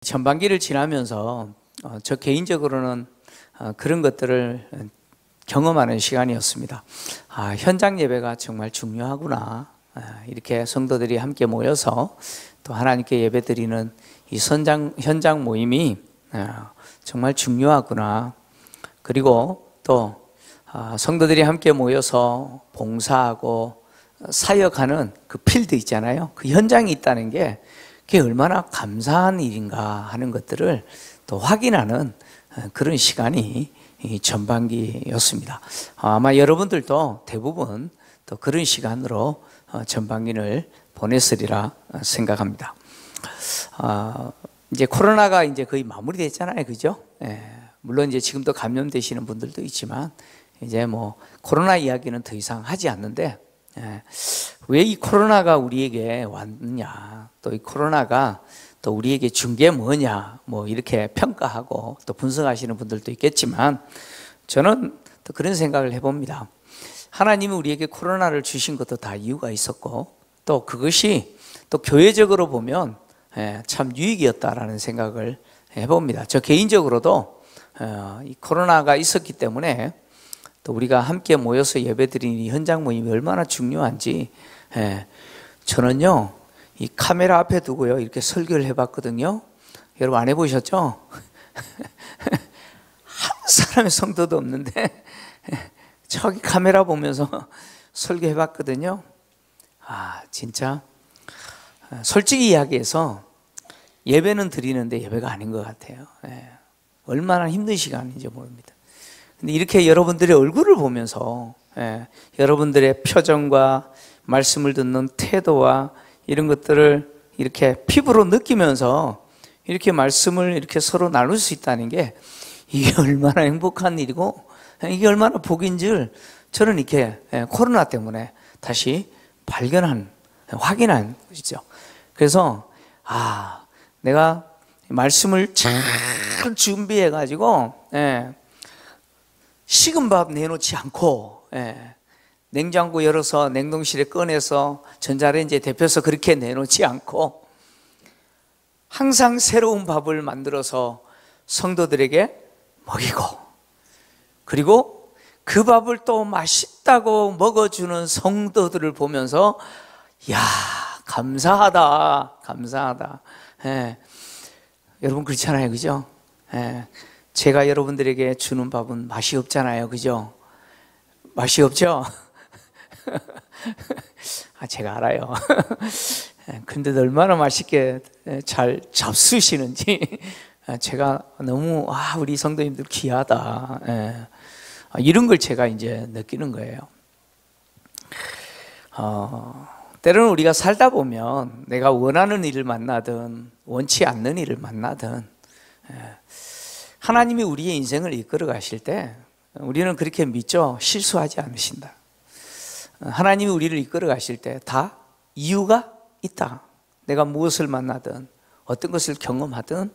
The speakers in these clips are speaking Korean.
전반기를 지나면서 저 개인적으로는 그런 것들을 경험하는 시간이었습니다. 현장 예배가 정말 중요하구나. 이렇게 성도들이 함께 모여서 또 하나님께 예배드리는 이 현장 모임이 정말 중요하구나. 그리고 또 성도들이 함께 모여서 봉사하고 사역하는 그 필드 있잖아요. 그 현장이 있다는 게 그게 얼마나 감사한 일인가 하는 것들을 또 확인하는 그런 시간이 이 전반기였습니다. 아마 여러분들도 대부분 또 그런 시간으로 전반기를 보냈으리라 생각합니다. 이제 코로나가 이제 거의 마무리됐잖아요, 그죠? 물론 이제 지금도 감염되시는 분들도 있지만 이제 뭐 코로나 이야기는 더 이상 하지 않는데 왜 이 코로나가 우리에게 왔느냐, 또 이 코로나가 또 우리에게 준 게 뭐냐, 뭐 이렇게 평가하고 또 분석하시는 분들도 있겠지만 저는 또 그런 생각을 해봅니다. 하나님이 우리에게 코로나를 주신 것도 다 이유가 있었고 또 그것이 또 교회적으로 보면 참 유익이었다라는 생각을 해봅니다. 저 개인적으로도 이 코로나가 있었기 때문에 또 우리가 함께 모여서 예배드리는 이 현장 모임이 얼마나 중요한지 저는요 이 카메라 앞에 두고요 이렇게 설교를 해봤거든요. 여러분 안 해보셨죠? 한 사람의 성도도 없는데 저기 카메라 보면서 설교해봤거든요. 진짜 솔직히 이야기해서 예배는 드리는데 예배가 아닌 것 같아요. 얼마나 힘든 시간인지 모릅니다. 근데 이렇게 여러분들의 얼굴을 보면서 여러분들의 표정과 말씀을 듣는 태도와 이런 것들을 이렇게 피부로 느끼면서 이렇게 말씀을 이렇게 서로 나눌 수 있다는 게 이게 얼마나 행복한 일이고 이게 얼마나 복인 줄 저는 이렇게 코로나 때문에 다시 확인한 것이죠. 그래서 내가 말씀을 잘 준비해가지고 식은 밥 내놓지 않고 냉장고 열어서 냉동실에 꺼내서 전자레인지에 데펴서 그렇게 내놓지 않고 항상 새로운 밥을 만들어서 성도들에게 먹이고 그리고 그 밥을 또 맛있다고 먹어주는 성도들을 보면서 감사하다. 여러분 그렇잖아요, 그죠? 제가 여러분들에게 주는 밥은 맛이 없잖아요, 그죠? 맛이 없죠? 제가 알아요. 근데 얼마나 맛있게 잘 잡수시는지 제가 너무 우리 성도님들 귀하다. 이런 걸 제가 이제 느끼는 거예요. 때로는 우리가 살다 보면 내가 원하는 일을 만나든 원치 않는 일을 만나든 하나님이 우리의 인생을 이끌어 가실 때 우리는 그렇게 믿죠. 실수하지 않으신다. 하나님이 우리를 이끌어 가실 때 다 이유가 있다. 내가 무엇을 만나든 어떤 것을 경험하든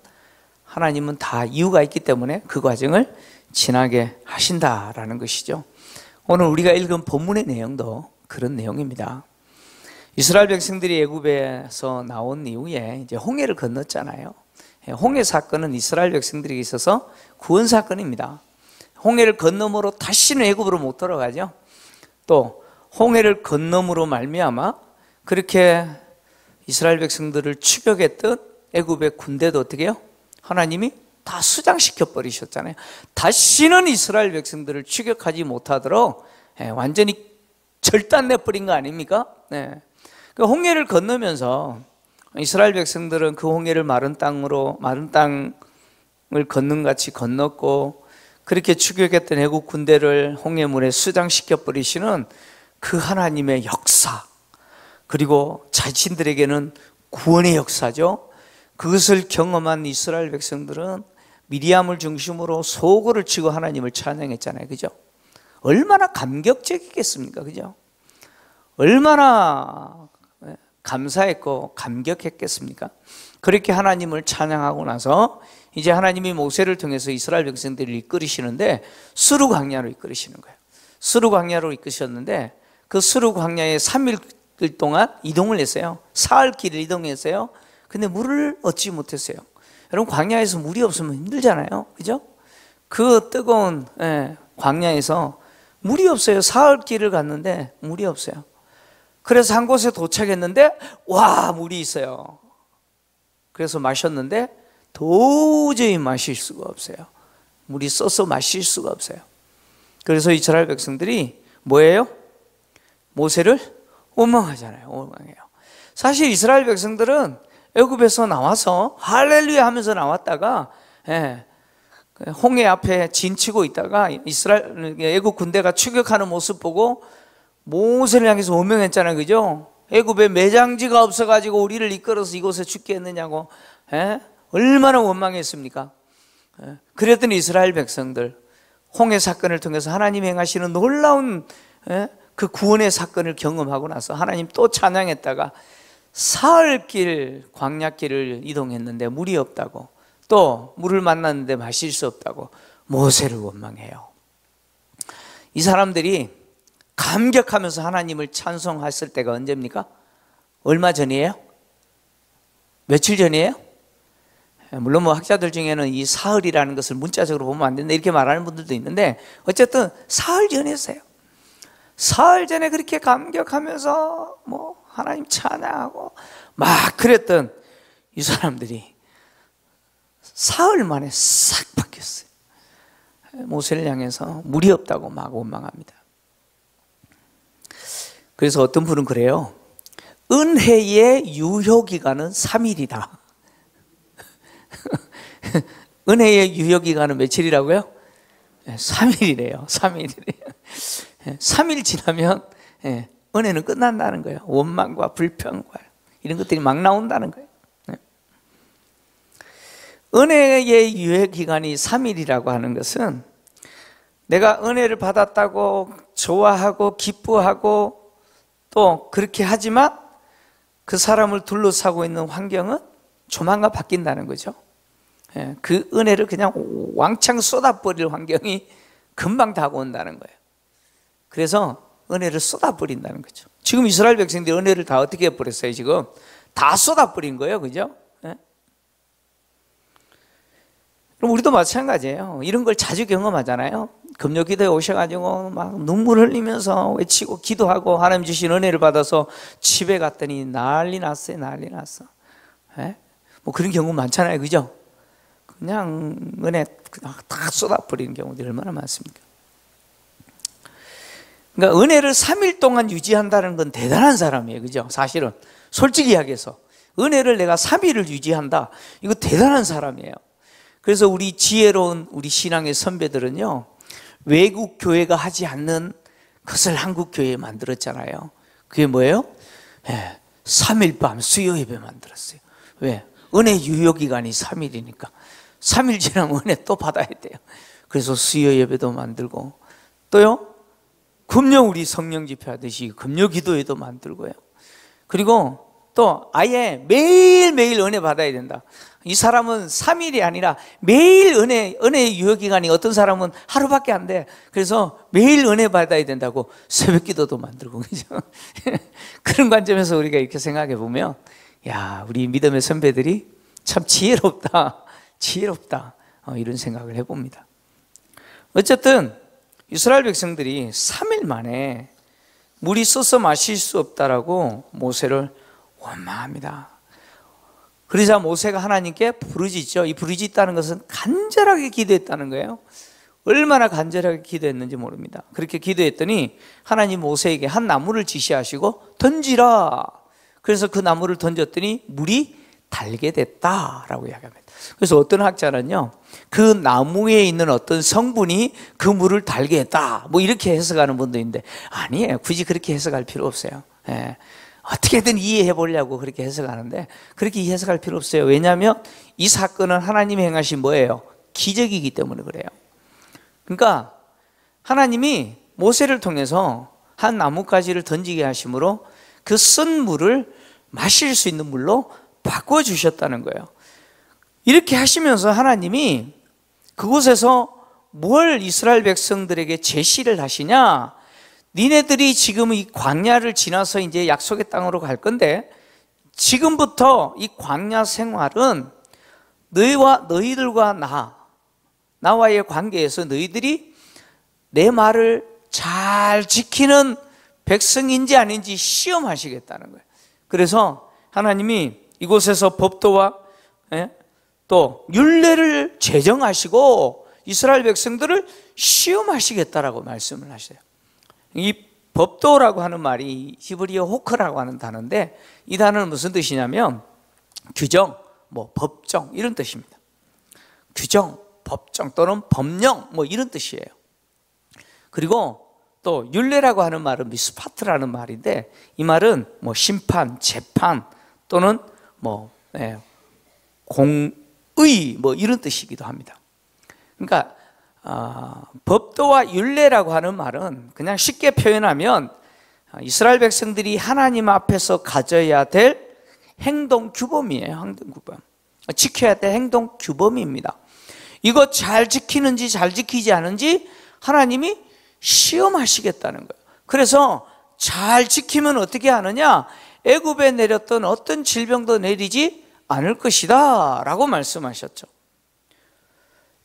하나님은 다 이유가 있기 때문에 그 과정을 지나게 하신다라는 것이죠. 오늘 우리가 읽은 본문의 내용도 그런 내용입니다. 이스라엘 백성들이 애굽에서 나온 이후에 이제 홍해를 건넜잖아요. 홍해 사건은 이스라엘 백성들에게 있어서 구원 사건입니다. 홍해를 건너므로 다시는 애굽으로 못 돌아가죠. 또 홍해를 건너므로 말미암아 그렇게 이스라엘 백성들을 추격했던 애굽의 군대도 어떻게 해요? 하나님이 다 수장시켜 버리셨잖아요. 다시는 이스라엘 백성들을 추격하지 못하도록 완전히 절단내 버린 거 아닙니까? 그 홍해를 건너면서 이스라엘 백성들은 그 홍해를 마른 땅을 걷는 같이 건넜고 그렇게 추격했던 애국 군대를 홍해물에 수장시켜 버리시는 그 하나님의 역사, 그리고 자신들에게는 구원의 역사죠. 그것을 경험한 이스라엘 백성들은 미리암을 중심으로 소고를 치고 하나님을 찬양했잖아요, 그죠? 얼마나 감격적이겠습니까, 그죠? 얼마나 감사했고 감격했겠습니까? 그렇게 하나님을 찬양하고 나서 이제 하나님이 모세를 통해서 이스라엘 백성들을 이끌으시는데 수르 광야로 이끌으시는 거예요. 수르 광야로 이끄셨는데 그 수르 광야에 3일 동안 이동을 했어요. 사흘 길을 이동했어요. 근데 물을 얻지 못했어요. 여러분, 광야에서 물이 없으면 힘들잖아요, 그죠? 그 뜨거운 광야에서 물이 없어요. 사흘 길을 갔는데 물이 없어요. 그래서 한 곳에 도착했는데 와, 물이 있어요. 그래서 마셨는데 도저히 마실 수가 없어요. 물이 써서 마실 수가 없어요. 그래서 이스라엘 백성들이 뭐예요? 모세를 원망하잖아요. 원망해요. 사실 이스라엘 백성들은 애굽에서 나와서 할렐루야 하면서 나왔다가 홍해 앞에 진치고 있다가 애굽 군대가 추격하는 모습 보고 모세를 향해서 원망했잖아요, 그죠? 애굽에 매장지가 없어가지고 우리를 이끌어서 이곳에 죽게 했느냐고, 얼마나 원망했습니까? 그랬더니 이스라엘 백성들 홍해 사건을 통해서 하나님 행하시는 놀라운 그 구원의 사건을 경험하고 나서 하나님 또 찬양했다가 사흘길 광야길을 이동했는데 물이 없다고, 또 물을 만났는데 마실 수 없다고 모세를 원망해요. 이 사람들이 감격하면서 하나님을 찬송했을 때가 언제입니까? 얼마 전이에요? 며칠 전이에요? 물론 뭐 학자들 중에는 이 사흘이라는 것을 문자적으로 보면 안 된다 이렇게 말하는 분들도 있는데, 어쨌든 사흘 전이었어요. 사흘 전에 그렇게 감격하면서 뭐 하나님 찬양하고 막 그랬던 이 사람들이 사흘 만에 싹 바뀌었어요. 모세를 향해서 물이 없다고 막 원망합니다. 그래서 어떤 분은 그래요. 은혜의 유효기간은 3일이다. 은혜의 유효기간은 며칠이라고요? 3일이래요. 3일이래요. 3일 지나면 은혜는 끝난다는 거예요. 원망과 불평과 이런 것들이 막 나온다는 거예요. 은혜의 유효기간이 3일이라고 하는 것은 내가 은혜를 받았다고 좋아하고 기뻐하고 또 그렇게 하지만 그 사람을 둘러싸고 있는 환경은 조만간 바뀐다는 거죠. 그 은혜를 그냥 왕창 쏟아버릴 환경이 금방 다가온다는 거예요. 그래서 은혜를 쏟아버린다는 거죠. 지금 이스라엘 백성들이 은혜를 다 어떻게 해버렸어요? 지금 다 쏟아버린 거예요, 그죠? 그럼 우리도 마찬가지예요. 이런 걸 자주 경험하잖아요. 금요 기도에 오셔가지고 막 눈물 흘리면서 외치고 기도하고 하나님 주신 은혜를 받아서 집에 갔더니 난리 났어요. 난리 났어. 뭐 그런 경우 많잖아요, 그죠? 그냥 은혜 다 쏟아버리는 경우들이 얼마나 많습니까? 그러니까 은혜를 3일 동안 유지한다는 건 대단한 사람이에요, 그죠? 사실은 솔직히 이야기해서 은혜를 내가 3일을 유지한다, 이거 대단한 사람이에요. 그래서 우리 지혜로운 우리 신앙의 선배들은요, 외국 교회가 하지 않는 것을 한국 교회에 만들었잖아요. 그게 뭐예요? 3일 밤 수요 예배 만들었어요. 왜? 은혜 유효기간이 3일이니까 3일 지나면 은혜 또 받아야 돼요. 그래서 수요 예배도 만들고, 또요 금요 우리 성령 집회 하듯이 금요 기도회도 만들고요. 그리고 또 아예 매일매일 은혜 받아야 된다. 이 사람은 3일이 아니라 매일 은혜의 유효기간이, 어떤 사람은 하루밖에 안 돼. 그래서 매일 은혜 받아야 된다고 새벽 기도도 만들고, 그죠? 그런 관점에서 우리가 이렇게 생각해 보면, 야, 우리 믿음의 선배들이 참 지혜롭다. 지혜롭다. 이런 생각을 해봅니다. 어쨌든 이스라엘 백성들이 3일 만에 물이 써서 마실 수 없다라고 모세를 원망합니다. 그러자 모세가 하나님께 부르짖죠. 이 부르짖다는 것은 간절하게 기도했다는 거예요. 얼마나 간절하게 기도했는지 모릅니다. 그렇게 기도했더니 하나님 모세에게 한 나무를 지시하시고 던지라. 그래서 그 나무를 던졌더니 물이 달게 됐다라고 이야기합니다. 그래서 어떤 학자는요, 그 나무에 있는 어떤 성분이 그 물을 달게 했다, 뭐 이렇게 해석하는 분도 있는데, 아니에요. 굳이 그렇게 해석할 필요 없어요. 어떻게든 이해해 보려고 그렇게 해석하는데 그렇게 해석할 필요 없어요. 왜냐하면 이 사건은 하나님이 행하신 뭐예요? 기적이기 때문에 그래요. 그러니까 하나님이 모세를 통해서 한 나뭇가지를 던지게 하심으로 그 쓴 물을 마실 수 있는 물로 바꿔주셨다는 거예요. 이렇게 하시면서 하나님이 그곳에서 뭘 이스라엘 백성들에게 제시를 하시냐? 니네들이 지금 이 광야를 지나서 이제 약속의 땅으로 갈 건데, 지금부터 이 광야 생활은 너희들과 나와의 관계에서 너희들이 내 말을 잘 지키는 백성인지 아닌지 시험하시겠다는 거예요. 그래서 하나님이 이곳에서 법도와 또 율례를 제정하시고 이스라엘 백성들을 시험하시겠다라고 말씀을 하셔요. 이 법도라고 하는 말이 히브리어 호크라고 하는 단어인데, 이 단어는 무슨 뜻이냐면 규정, 법정 이런 뜻입니다. 규정, 법정 또는 법령 이런 뜻이에요. 그리고 또 율례라고 하는 말은 미스파트라는 말인데, 이 말은 심판, 재판 또는 공의 이런 뜻이기도 합니다. 그러니까 법도와 율례라고 하는 말은 그냥 쉽게 표현하면 이스라엘 백성들이 하나님 앞에서 가져야 될 행동 규범이에요. 행동 규범, 지켜야 될 행동 규범입니다. 이거 잘 지키는지 잘 지키지 않은지 하나님이 시험하시겠다는 거예요. 그래서 잘 지키면 어떻게 하느냐? 애굽에 내렸던 어떤 질병도 내리지 않을 것이다 라고 말씀하셨죠.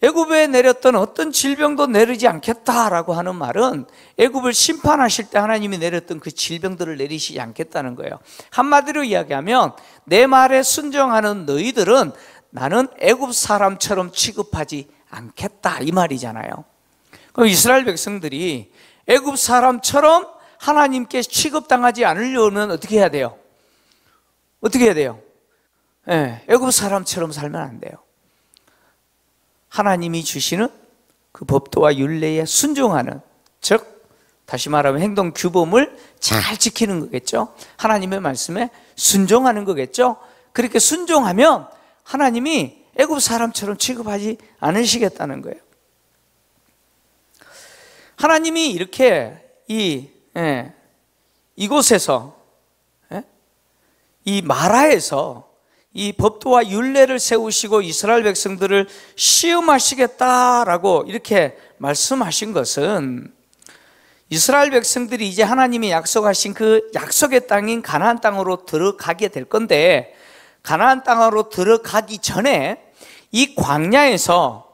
애굽에 내렸던 어떤 질병도 내리지 않겠다라고 하는 말은 애굽을 심판하실 때 하나님이 내렸던 그 질병들을 내리시지 않겠다는 거예요. 한마디로 이야기하면 내 말에 순종하는 너희들은 나는 애굽 사람처럼 취급하지 않겠다 이 말이잖아요. 그럼 이스라엘 백성들이 애굽 사람처럼 하나님께 취급당하지 않으려면 어떻게 해야 돼요? 어떻게 해야 돼요? 애굽 사람처럼 살면 안 돼요. 하나님이 주시는 그 법도와 율례에 순종하는, 즉 다시 말하면 행동 규범을 잘 지키는 거겠죠. 하나님의 말씀에 순종하는 거겠죠. 그렇게 순종하면 하나님이 애굽 사람처럼 취급하지 않으시겠다는 거예요. 하나님이 이렇게 이곳에서 이 마라에서 이 법도와 율례를 세우시고 이스라엘 백성들을 시험하시겠다라고 이렇게 말씀하신 것은 이스라엘 백성들이 이제 하나님이 약속하신 그 약속의 땅인 가나안 땅으로 들어가게 될 건데, 가나안 땅으로 들어가기 전에 이 광야에서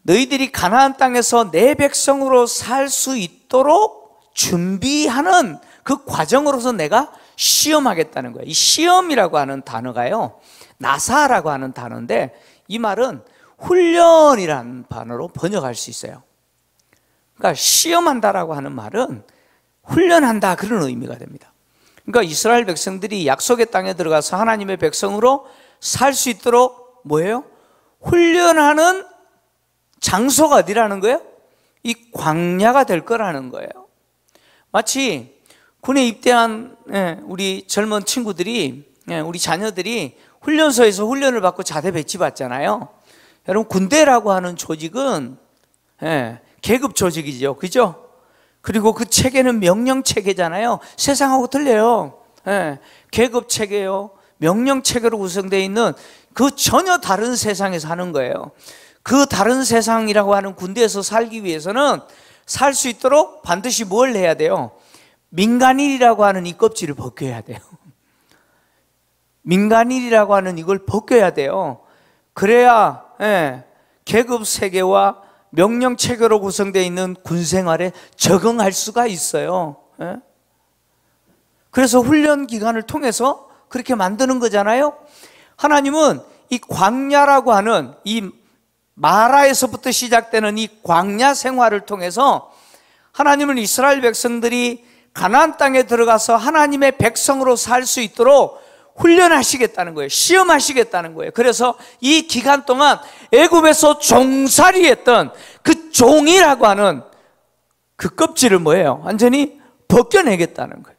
너희들이 가나안 땅에서 내 백성으로 살 수 있도록 준비하는 그 과정으로서 내가 시험하겠다는 거예요. 이 시험이라고 하는 단어가요, 나사라고 하는 단어인데, 이 말은 훈련이라는 단어로 번역할 수 있어요. 그러니까 시험한다라고 하는 말은 훈련한다 그런 의미가 됩니다. 그러니까 이스라엘 백성들이 약속의 땅에 들어가서 하나님의 백성으로 살 수 있도록 뭐예요? 훈련하는 장소가 어디라는 거예요? 이 광야가 될 거라는 거예요. 마치 군에 입대한 우리 젊은 친구들이, 우리 자녀들이 훈련소에서 훈련을 받고 자대 배치 받잖아요. 여러분, 군대라고 하는 조직은 계급 조직이죠, 그죠? 그리고 그 체계는 명령 체계잖아요. 세상하고 틀려요. 계급 체계요, 명령 체계로 구성되어 있는 그 전혀 다른 세상에서 하는 거예요. 그 다른 세상이라고 하는 군대에서 살기 위해서는 살 수 있도록 반드시 뭘 해야 돼요? 민간인이라고 하는 이 껍질을 벗겨야 돼요. 민간인이라고 하는 이걸 벗겨야 돼요. 그래야 계급 세계와 명령 체계로 구성되어 있는 군 생활에 적응할 수가 있어요. 그래서 훈련 기간을 통해서 그렇게 만드는 거잖아요. 하나님은 이 광야라고 하는 이 마라에서부터 시작되는 이 광야 생활을 통해서 하나님은 이스라엘 백성들이 가나안 땅에 들어가서 하나님의 백성으로 살 수 있도록 훈련하시겠다는 거예요. 시험하시겠다는 거예요. 그래서 이 기간 동안 애굽에서 종살이했던 그 종이라고 하는 그 껍질을 뭐예요? 완전히 벗겨내겠다는 거예요.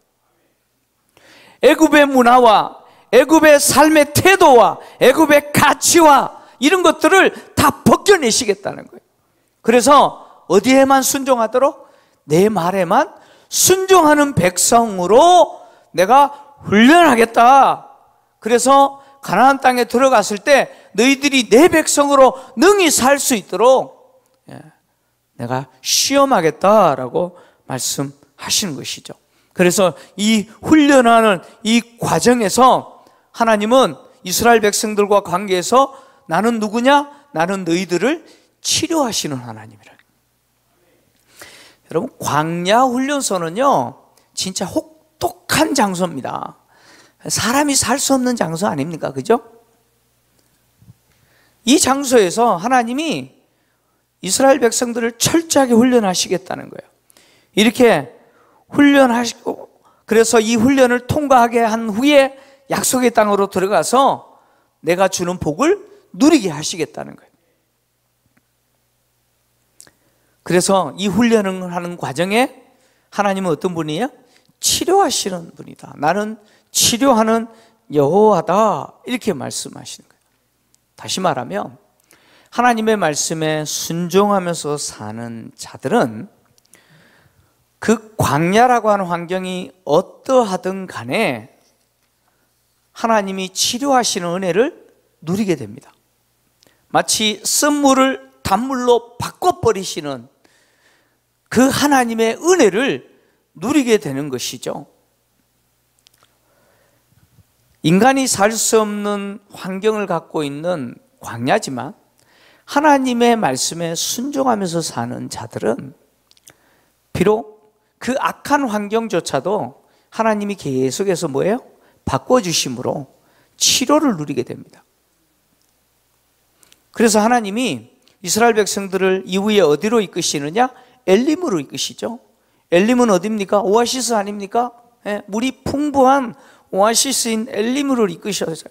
애굽의 문화와 애굽의 삶의 태도와 애굽의 가치와 이런 것들을 다 벗겨내시겠다는 거예요. 그래서 어디에만 순종하도록? 내 말에만 순종하는 백성으로 내가 훈련하겠다. 그래서 가나안 땅에 들어갔을 때 너희들이 내 백성으로 능히 살 수 있도록 내가 시험하겠다라고 말씀하시는 것이죠. 그래서 이 훈련하는 이 과정에서 하나님은 이스라엘 백성들과 관계에서 나는 누구냐? 나는 너희들을 치료하시는 하나님이라. 여러분, 광야 훈련소는요 진짜 혹독한 장소입니다. 사람이 살 수 없는 장소 아닙니까? 그죠? 이 장소에서 하나님이 이스라엘 백성들을 철저하게 훈련하시겠다는 거예요. 이렇게 훈련하시고, 그래서 이 훈련을 통과하게 한 후에 약속의 땅으로 들어가서 내가 주는 복을 누리게 하시겠다는 거예요. 그래서 이 훈련을 하는 과정에 하나님은 어떤 분이에요? 치료하시는 분이다. 나는 치료하는 여호와다, 이렇게 말씀하시는 거예요. 다시 말하면 하나님의 말씀에 순종하면서 사는 자들은 그 광야라고 하는 환경이 어떠하든 간에 하나님이 치료하시는 은혜를 누리게 됩니다. 마치 쓴물을 단물로 바꿔버리시는 그 하나님의 은혜를 누리게 되는 것이죠. 인간이 살 수 없는 환경을 갖고 있는 광야지만 하나님의 말씀에 순종하면서 사는 자들은 비록 그 악한 환경조차도 하나님이 계속해서 뭐예요? 바꿔주심으로 치료를 누리게 됩니다. 그래서 하나님이 이스라엘 백성들을 이후에 어디로 이끄시느냐? 엘림으로 이끄시죠. 엘림은 어디입니까? 오아시스 아닙니까? 물이 풍부한 오아시스인 엘림으로 이끄셔서,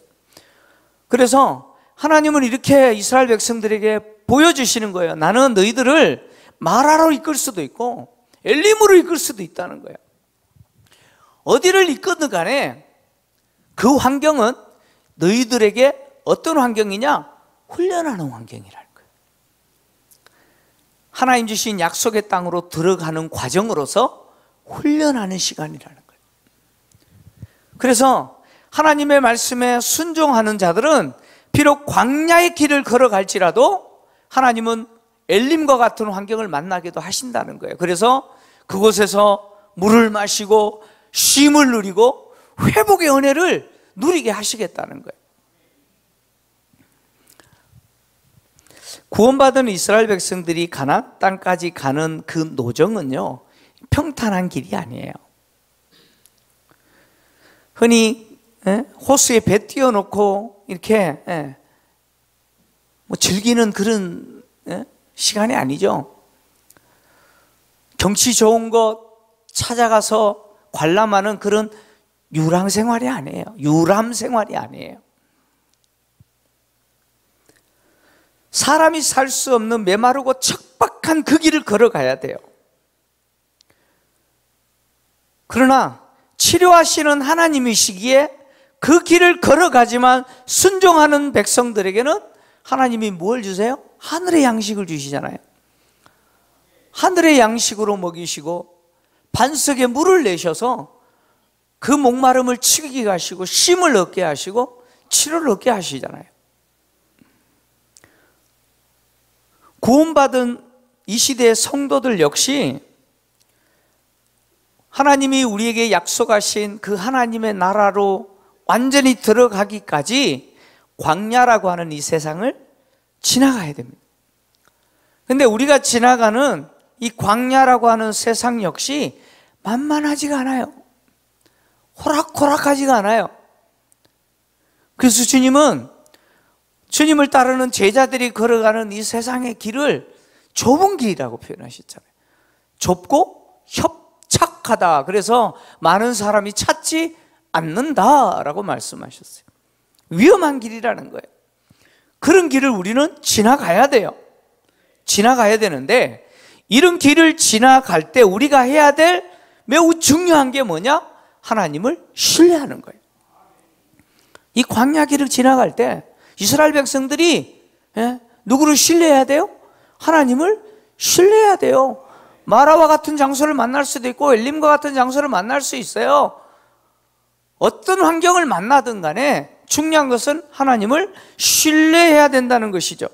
그래서 하나님은 이렇게 이스라엘 백성들에게 보여주시는 거예요. 나는 너희들을 마라로 이끌 수도 있고 엘림으로 이끌 수도 있다는 거예요. 어디를 이끌든 간에 그 환경은 너희들에게 어떤 환경이냐? 훈련하는 환경이라는 거예요. 하나님 주신 약속의 땅으로 들어가는 과정으로서 훈련하는 시간이라는 거예요. 그래서 하나님의 말씀에 순종하는 자들은 비록 광야의 길을 걸어갈지라도 하나님은 엘림과 같은 환경을 만나기도 하신다는 거예요. 그래서 그곳에서 물을 마시고 쉼을 누리고 회복의 은혜를 누리게 하시겠다는 거예요. 구원받은 이스라엘 백성들이 가나안 땅까지 가는 그 노정은요 평탄한 길이 아니에요. 흔히 호수에 배 띄워놓고 이렇게 즐기는 그런 시간이 아니죠. 경치 좋은 곳 찾아가서 관람하는 그런 유람 생활이 아니에요. 유람 생활이 아니에요. 사람이 살 수 없는 메마르고 척박한 그 길을 걸어가야 돼요. 그러나 치료하시는 하나님이시기에 그 길을 걸어가지만 순종하는 백성들에게는 하나님이 뭘 주세요? 하늘의 양식을 주시잖아요. 하늘의 양식으로 먹이시고 반석에 물을 내셔서 그 목마름을 치게 하시고 쉼을 얻게 하시고 치료를 얻게 하시잖아요. 구원받은 이 시대의 성도들 역시 하나님이 우리에게 약속하신 그 하나님의 나라로 완전히 들어가기까지 광야라고 하는 이 세상을 지나가야 됩니다. 근데 우리가 지나가는 이 광야라고 하는 세상 역시 만만하지가 않아요. 호락호락하지가 않아요. 그래서 주님을 따르는 제자들이 걸어가는 이 세상의 길을 좁은 길이라고 표현하셨잖아요. 좁고 협착하다. 그래서 많은 사람이 찾지 않는다라고 말씀하셨어요. 위험한 길이라는 거예요. 그런 길을 우리는 지나가야 돼요. 지나가야 되는데 이런 길을 지나갈 때 우리가 해야 될 매우 중요한 게 뭐냐? 하나님을 신뢰하는 거예요. 이 광야 길을 지나갈 때 이스라엘 백성들이 누구를 신뢰해야 돼요? 하나님을 신뢰해야 돼요. 마라와 같은 장소를 만날 수도 있고 엘림과 같은 장소를 만날 수 있어요. 어떤 환경을 만나든 간에 중요한 것은 하나님을 신뢰해야 된다는 것이죠.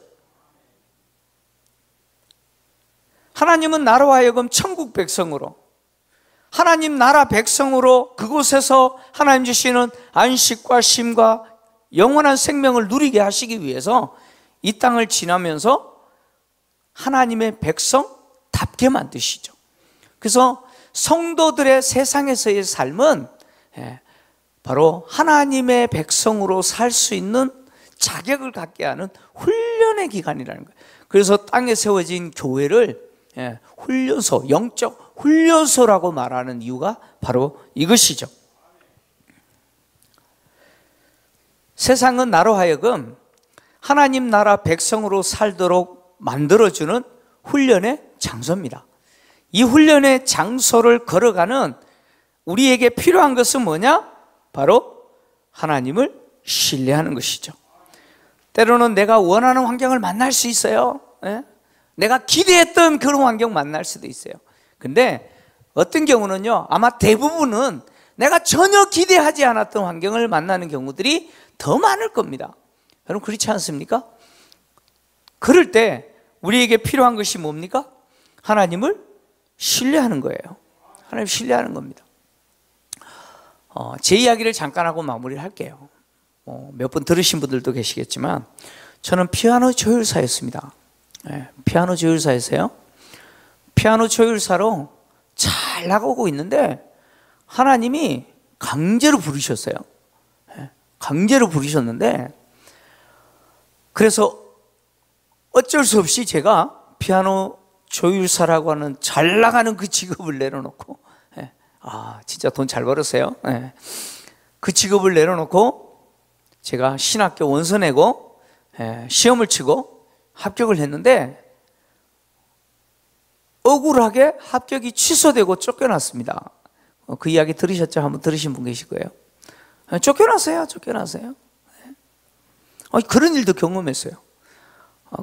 하나님은 나라와 하여금 천국 백성으로, 하나님 나라 백성으로 그곳에서 하나님 주시는 안식과 쉼과 영원한 생명을 누리게 하시기 위해서 이 땅을 지나면서 하나님의 백성답게 만드시죠. 그래서 성도들의 세상에서의 삶은 바로 하나님의 백성으로 살 수 있는 자격을 갖게 하는 훈련의 기간이라는 거예요. 그래서 땅에 세워진 교회를 훈련소, 영적 훈련소라고 말하는 이유가 바로 이것이죠. 세상은 나로 하여금 하나님 나라 백성으로 살도록 만들어주는 훈련의 장소입니다. 이 훈련의 장소를 걸어가는 우리에게 필요한 것은 뭐냐? 바로 하나님을 신뢰하는 것이죠. 때로는 내가 원하는 환경을 만날 수 있어요. 내가 기대했던 그런 환경 만날 수도 있어요. 근데 어떤 경우는요, 아마 대부분은 내가 전혀 기대하지 않았던 환경을 만나는 경우들이 더 많을 겁니다. 여러분 그렇지 않습니까? 그럴 때 우리에게 필요한 것이 뭡니까? 하나님을 신뢰하는 거예요. 하나님 신뢰하는 겁니다. 제 이야기를 잠깐 하고 마무리를 할게요. 몇 번 들으신 분들도 계시겠지만 저는 피아노 조율사였습니다. 피아노 조율사였어요. 피아노 조율사로 잘 나가고 있는데 하나님이 강제로 부르셨어요. 강제로 부르셨는데 그래서 어쩔 수 없이 제가 피아노 조율사라고 하는 잘 나가는 그 직업을 내려놓고 진짜 돈 잘 벌었어요. 그 직업을 내려놓고 제가 신학교 원서 내고 시험을 치고 합격을 했는데 억울하게 합격이 취소되고 쫓겨났습니다. 그 이야기 들으셨죠? 한번 들으신 분 계실 거예요. 쫓겨났어요. 그런 일도 경험했어요.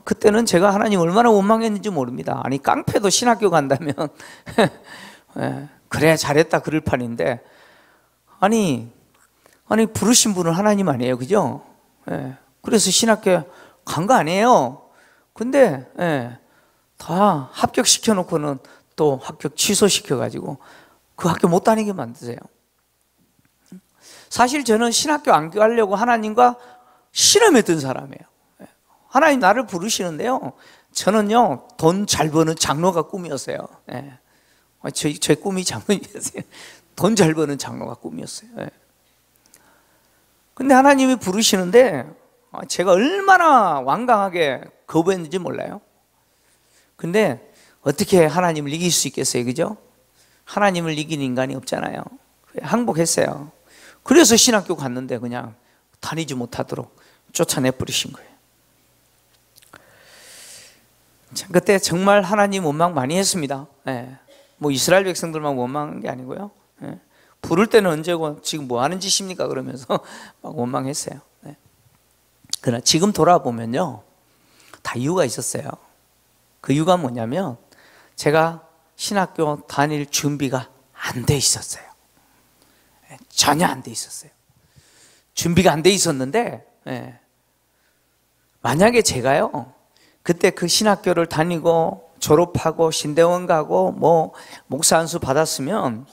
그때는 제가 하나님 얼마나 원망했는지 모릅니다. 아니 깡패도 신학교 간다면 그래 잘했다 그럴 판인데 아니 부르신 분은 하나님 아니에요, 그죠? 그래서 신학교 간 거 아니에요. 근데 다 합격시켜 놓고는 또 합격 취소시켜 가지고 그 학교 못 다니게 만드세요. 사실 저는 신학교 안 가려고 하나님과 실험했던 사람이에요. 하나님 나를 부르시는데요, 저는요 돈 잘 버는 장로가 꿈이었어요. 제 꿈이 장로님이었어요. 돈 잘 버는 장로가 꿈이었어요. 근데 하나님이 부르시는데 제가 얼마나 완강하게 거부했는지 몰라요. 근데 어떻게 하나님을 이길 수 있겠어요, 그죠? 하나님을 이기는 인간이 없잖아요. 항복했어요. 그래서 신학교 갔는데 그냥 다니지 못하도록 쫓아내버리신 거예요. 그때 정말 하나님 원망 많이 했습니다. 뭐 이스라엘 백성들만 원망한 게 아니고요. 부를 때는 언제고 지금 뭐 하는 짓입니까? 그러면서 막 원망했어요. 그러나 지금 돌아보면요, 다 이유가 있었어요. 그 이유가 뭐냐면 제가 신학교 다닐 준비가 안 돼 있었어요. 전혀 안 돼 있었어요. 준비가 안 돼 있었는데 만약에 제가요 그때 그 신학교를 다니고 졸업하고 신대원 가고 뭐 목사 안수 받았으면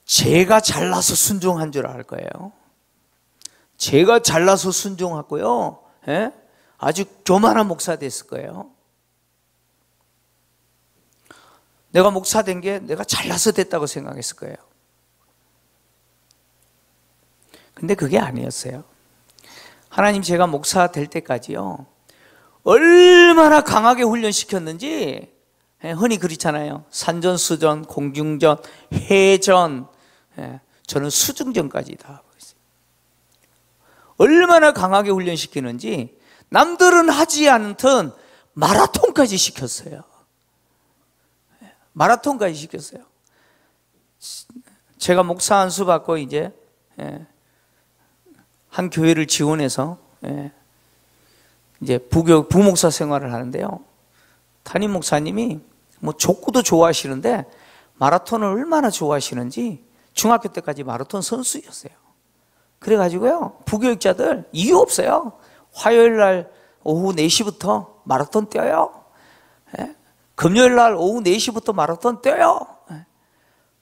제가 잘나서 순종한 줄 알 거예요. 제가 잘나서 순종하고요, 아주 교만한 목사 됐을 거예요. 내가 목사 된 게 내가 잘나서 됐다고 생각했을 거예요. 근데 그게 아니었어요. 하나님 제가 목사 될 때까지요 얼마나 강하게 훈련시켰는지, 흔히 그렇잖아요. 산전수전, 공중전, 해전, 저는 수중전까지 다 하고 있어요. 얼마나 강하게 훈련시키는지 남들은 하지 않던 마라톤까지 시켰어요. 마라톤까지 시켰어요. 제가 목사 안수 받고 이제 한 교회를 지원해서 이제 부목사 생활을 하는데요, 담임 목사님이 뭐 족구도 좋아하시는데 마라톤을 얼마나 좋아하시는지 중학교 때까지 마라톤 선수였어요. 그래가지고요 부교육자들 이유 없어요. 화요일 날 오후 4시부터 마라톤 뛰어요. 금요일 날 오후 4시부터 마라톤 뛰어요.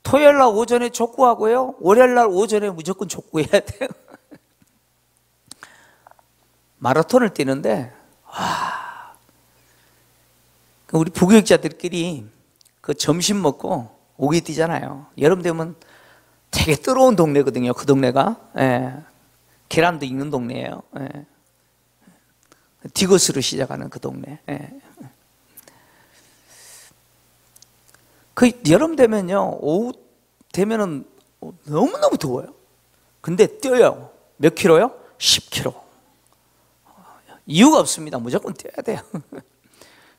토요일 날 오전에 족구하고요, 월요일 날 오전에 무조건 족구해야 돼요. 마라톤을 뛰는데 우리 부교육자들끼리 그 점심 먹고 오기 뛰잖아요. 여름 되면 되게 뜨거운 동네거든요. 그 동네가 계란도 익는 동네예요. 디귿으로 시작하는 그 동네. 그 여름 되면요, 오후 되면은 너무너무 더워요. 근데 뛰어요. 몇 킬로요? 10킬로. 이유가 없습니다. 무조건 뛰어야 돼요.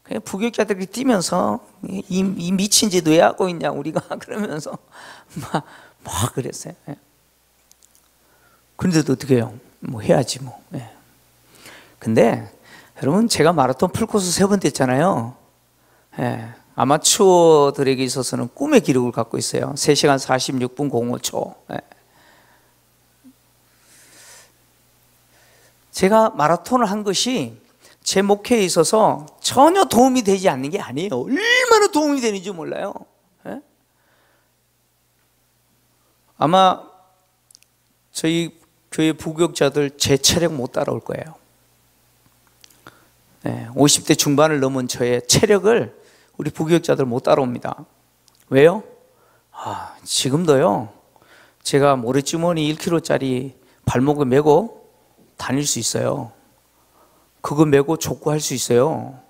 그냥 부교육자들이 뛰면서 이 미친 짓 왜 하고 있냐 우리가 그러면서 막 그랬어요. 그런데도 어떻게 해요? 뭐 해야지 뭐. 근데 여러분, 제가 마라톤 풀코스 3번 뛰었잖아요. 아마추어들에게 있어서는 꿈의 기록을 갖고 있어요. 3시간 46분 05초. 제가 마라톤을 한 것이 제 목회에 있어서 전혀 도움이 되지 않는 게 아니에요. 얼마나 도움이 되는지 몰라요. 아마 저희 교회 부교육자들 제 체력 못 따라올 거예요. 50대 중반을 넘은 저의 체력을 우리 부교육자들 못 따라옵니다. 왜요? 지금도요, 제가 모래주머니 1kg짜리 발목에 메고 다닐 수 있어요. 그거 메고 족구할 수 있어요.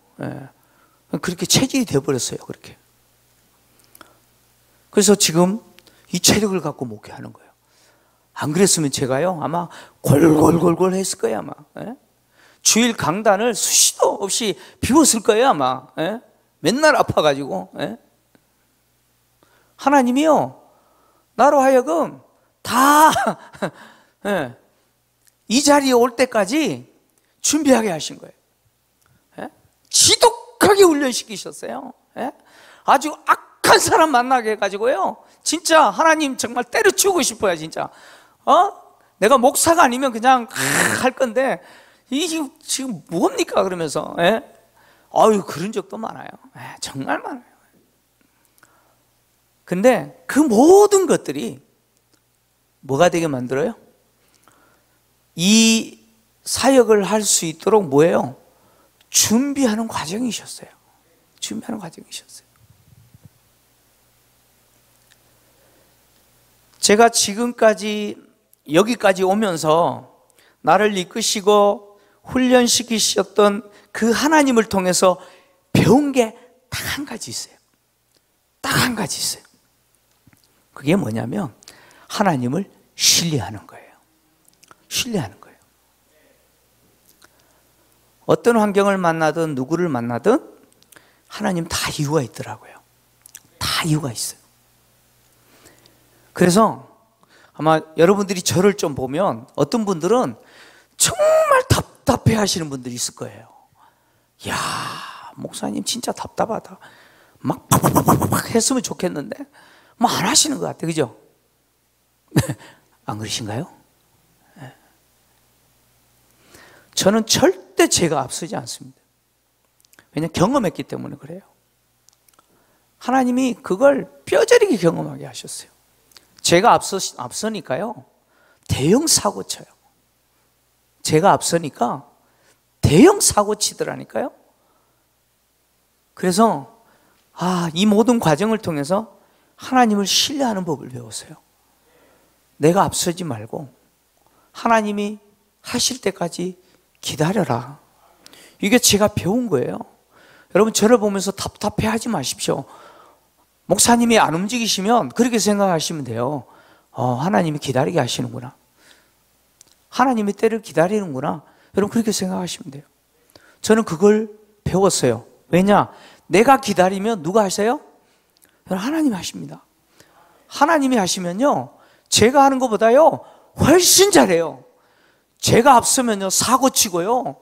그렇게 체질이 되어버렸어요. 그렇게. 그래서 지금 이 체력을 갖고 목회하는 거예요. 안 그랬으면 제가요, 아마 골골골골 했을 거예요. 아마 주일 강단을 수시도 없이 비웠을 거예요. 아마 맨날 아파가지고. 하나님이요, 나로 하여금 다 이 자리에 올 때까지 준비하게 하신 거예요. 지독하게 훈련시키셨어요. 아주 악한 사람 만나게 해가지고요, 진짜 하나님 정말 때려치우고 싶어요. 진짜 내가 목사가 아니면 그냥 할 건데 이게 지금 뭡니까 그러면서. 아유, 그런 적도 많아요. 정말 많아요. 근데 그 모든 것들이 뭐가 되게 만들어요? 이 사역을 할 수 있도록 뭐예요? 준비하는 과정이셨어요. 준비하는 과정이셨어요. 제가 지금까지 여기까지 오면서 나를 이끄시고 훈련시키셨던 그 하나님을 통해서 배운 게 딱 한 가지 있어요. 딱 한 가지 있어요. 그게 뭐냐면 하나님을 신뢰하는 거예요. 신뢰하는 거예요. 어떤 환경을 만나든 누구를 만나든 하나님 다 이유가 있더라고요. 다 이유가 있어요. 그래서 아마 여러분들이 저를 좀 보면 어떤 분들은 정말 답답해 하시는 분들이 있을 거예요. 야, 목사님 진짜 답답하다. 막 팍팍팍팍 했으면 좋겠는데 뭐 안 하시는 것 같아요. 그죠? 안 그러신가요? 저는 절대 제가 앞서지 않습니다. 왜냐하면 경험했기 때문에 그래요. 하나님이 그걸 뼈저리게 경험하게 하셨어요. 제가 앞서니까요, 대형 사고 쳐요. 제가 앞서니까 대형 사고 치더라니까요. 그래서 이 모든 과정을 통해서 하나님을 신뢰하는 법을 배웠어요. 내가 앞서지 말고 하나님이 하실 때까지 기다려라. 이게 제가 배운 거예요. 여러분, 저를 보면서 답답해하지 마십시오. 목사님이 안 움직이시면 그렇게 생각하시면 돼요. 하나님이 기다리게 하시는구나. 하나님의 때를 기다리는구나. 여러분, 그렇게 생각하시면 돼요. 저는 그걸 배웠어요. 왜냐? 내가 기다리면 누가 하세요? 하나님이 하십니다. 하나님이 하시면요, 제가 하는 것보다요 훨씬 잘해요. 제가 앞서면요 사고 치고요,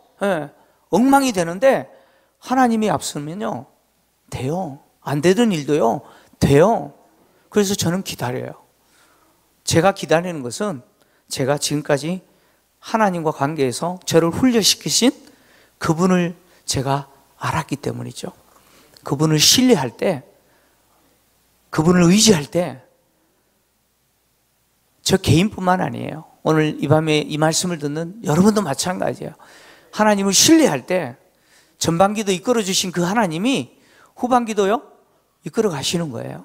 엉망이 되는데 하나님이 앞서면요 돼요. 안 되던 일도요 돼요. 그래서 저는 기다려요. 제가 기다리는 것은 제가 지금까지 하나님과 관계에서 저를 훈련시키신 그분을 제가 알았기 때문이죠. 그분을 신뢰할 때, 그분을 의지할 때, 저 개인뿐만 아니에요. 오늘 이 밤에 이 말씀을 듣는 여러분도 마찬가지예요. 하나님을 신뢰할 때 전반기도 이끌어 주신 그 하나님이 후반기도요 이끌어 가시는 거예요.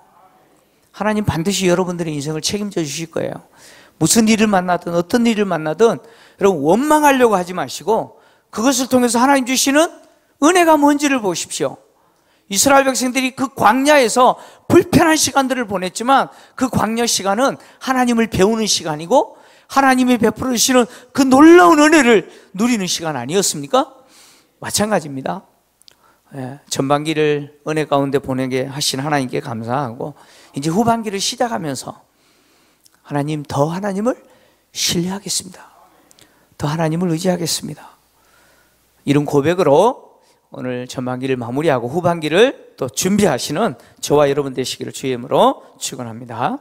하나님 반드시 여러분들의 인생을 책임져 주실 거예요. 무슨 일을 만나든 어떤 일을 만나든 여러분 원망하려고 하지 마시고 그것을 통해서 하나님 주시는 은혜가 뭔지를 보십시오. 이스라엘 백성들이 그 광야에서 불편한 시간들을 보냈지만 그 광야 시간은 하나님을 배우는 시간이고 하나님이 베풀어 주시는 그 놀라운 은혜를 누리는 시간 아니었습니까? 마찬가지입니다. 전반기를 은혜 가운데 보내게 하신 하나님께 감사하고 이제 후반기를 시작하면서 하나님 더 하나님을 신뢰하겠습니다. 더 하나님을 의지하겠습니다. 이런 고백으로 오늘 전반기를 마무리하고 후반기를 또 준비하시는 저와 여러분 되시기를 주의 이름으로 축원합니다.